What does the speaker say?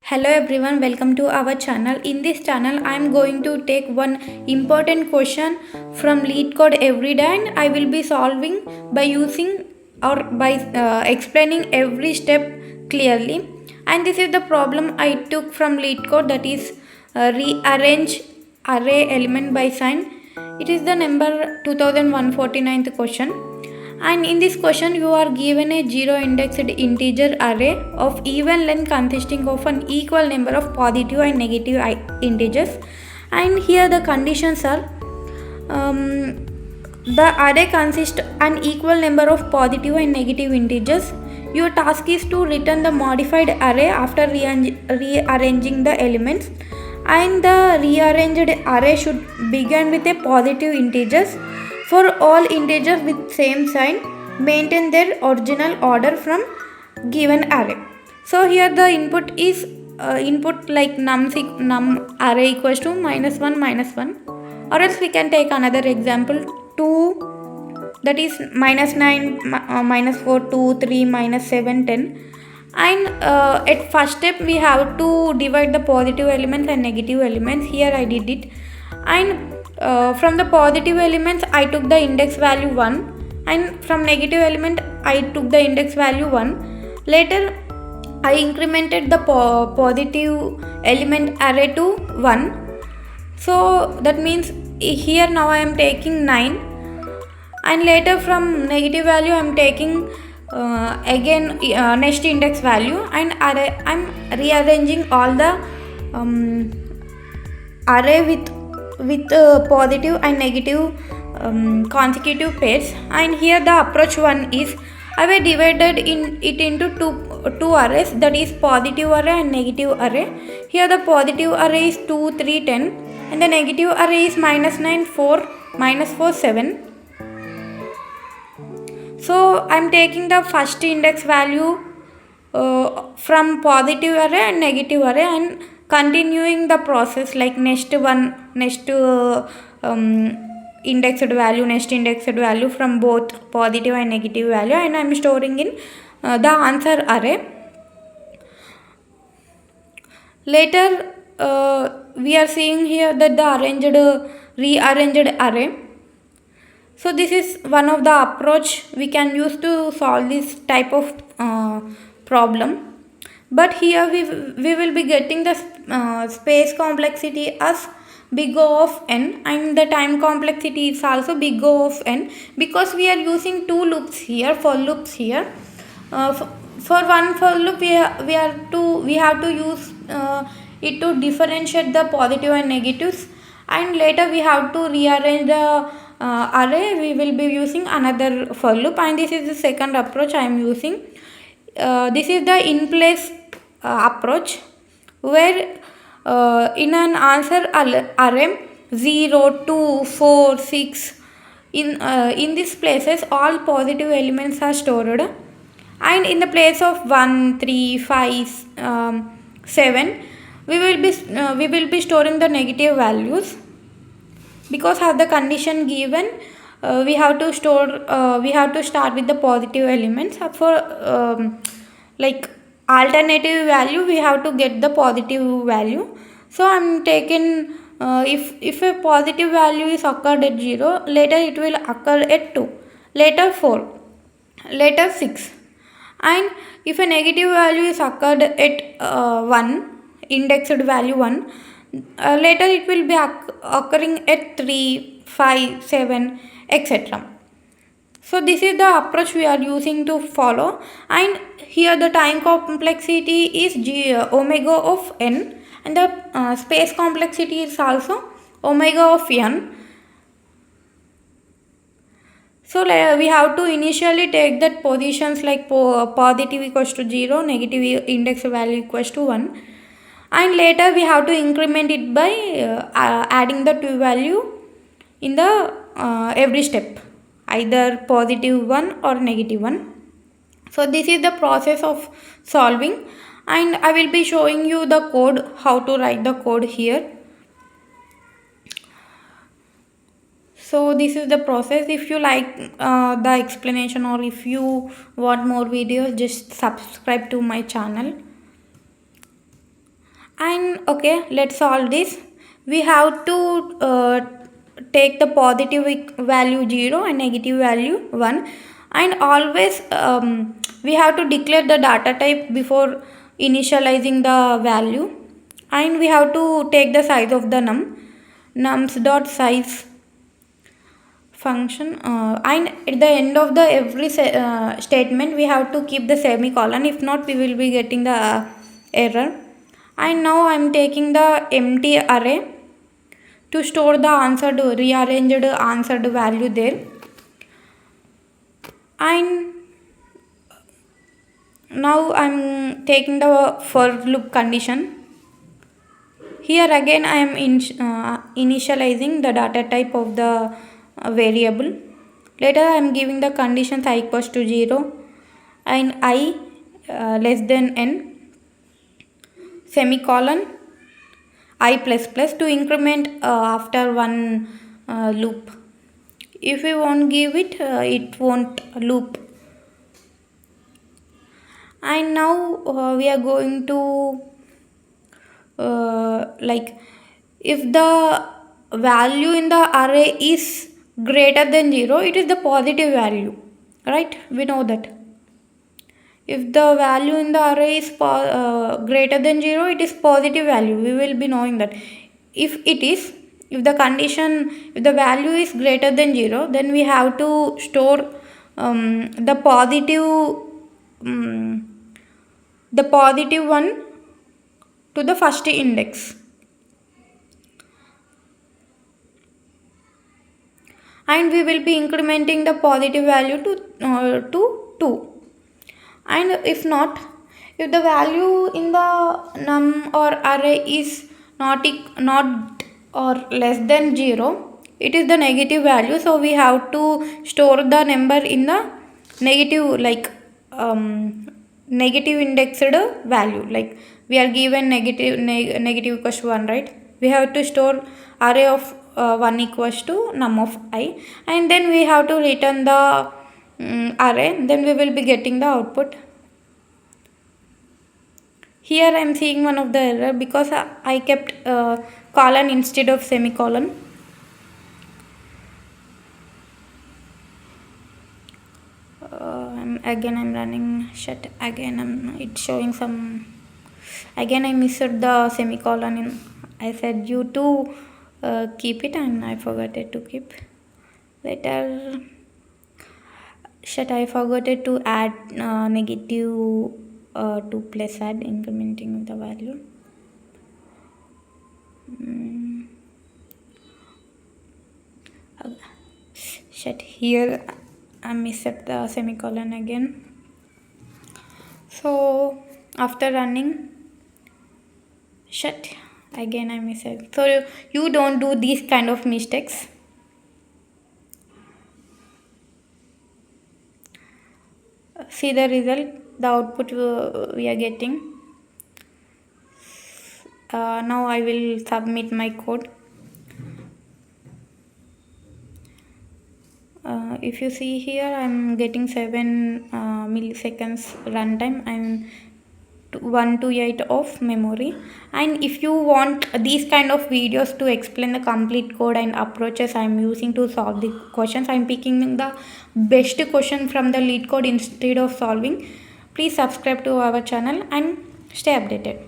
Hello everyone, welcome to our channel. In this channel, I am going to take one important question from LeetCode every day, and I will be solving by using or by explaining every step clearly. And this is the problem I took from LeetCode, that is rearrange array element by sign. It is the number 2149th question, and in this question you are given a zero indexed integer array of even length consisting of an equal number of positive and negative integers, and here the conditions are the array consists an equal number of positive and negative integers. Your task is to return the modified array after rearranging the elements, and the rearranged array should begin with a positive integers. For all integers with same sign, maintain their original order from given array. So here the input is input like num array equals to -1, or else we can take another example 2, that is -9, -4, 2, 3, -7, 10. And at first step we have to divide the positive elements and negative elements. Here I did it, and from the positive elements I took the index value 1, and from negative element I took the index value 1. Later I incremented the positive element array to 1. So that means here now I am taking 9, and later from negative value I am taking again next index value, and I am rearranging all the array with positive and negative consecutive pairs. And here the approach one is I have divided it into two arrays, that is positive array and negative array. Here the positive array is 2, 3, 10, and the negative array is -9, 4, -4, 7. So I am taking the first index value from positive array and negative array, and continuing the process like next indexed value, next indexed value from both positive and negative value, and I am storing in the answer array. Later we are seeing here that the rearranged array. So this is one of the approach we can use to solve this type of problem. But here we will be getting the space complexity as big O of n, and the time complexity is also big O of n, because we are using two loops here, for loops here. For one for loop we have to use it to differentiate the positive and negatives, and later we have to rearrange the array. We will be using another for loop, and this is the second approach I am using. This is the in place approach, where in an answer array 0, 2, 4, 6, in these places all positive elements are stored, and in the place of 1, 3, 5, 7 we will be storing the negative values, because of the condition given. We have to start with the positive elements. For like alternative value we have to get the positive value. So I am taking if a positive value is occurred at 0, later it will occur at 2, later 4, later 6, and if a negative value is occurred at 1, indexed value 1, later it will be occurring at 3, 5, 7, etc. So this is the approach we are using to follow, and here the time complexity is omega of n, and the space complexity is also omega of n. So we have to initially take that positions like positive equals to 0, negative index value equals to 1, and later we have to increment it by adding the two value in the every step, either positive 1 or negative 1. So this is the process of solving, and I will be showing you the code, how to write the code here. So this is the process. If you like the explanation, or if you want more videos, just subscribe to my channel. And okay, let's solve this. We have to take the positive value 0 and negative value 1, and always we have to declare the data type before initializing the value, and we have to take the size of the nums dot size function, and at the end of the every statement we have to keep the semicolon. If not, we will be getting the error. And now I am taking the empty array to store the answered rearranged answered value there. And now I am taking the for loop condition. Here again I am initializing the data type of the variable. Later I am giving the conditions I equals to 0 and I less than n semicolon I plus plus to increment after one loop. If we won't give it, it won't loop. And now we are going to like if the value in the array is greater than 0, it is the positive value, right? We know that. If the value in the array is greater than 0, it is positive value. We will be knowing that. If the value is greater than 0, then we have to store the positive one to the first index. And we will be incrementing the positive value to 2. And if not, if the value in the num or array is not or less than 0, it is the negative value. So we have to store the number in the negative, like negative indexed value. Like we are given negative equals 1, right? We have to store array of 1 equals to num of I, and then we have to return the array. Then we will be getting the output. Here I am seeing one of the error because I kept colon instead of semicolon. Again I'm running shut. Again it's showing some. Again I missed the semicolon. I said you to keep it and I forgot it to keep. Later shut. I forgot it to add negative 2 plus add incrementing the value. Shut. Here I missed the semicolon again. So after running shut, again I missed it. So you don't do these kind of mistakes. See the result, the output we are getting. Now I will submit my code. If you see here, I'm getting 7 milliseconds runtime and 128 of memory. And if you want these kind of videos to explain the complete code and approaches I'm using to solve the questions, I'm picking the best question from the LeetCode instead of solving. Please subscribe to our channel and stay updated.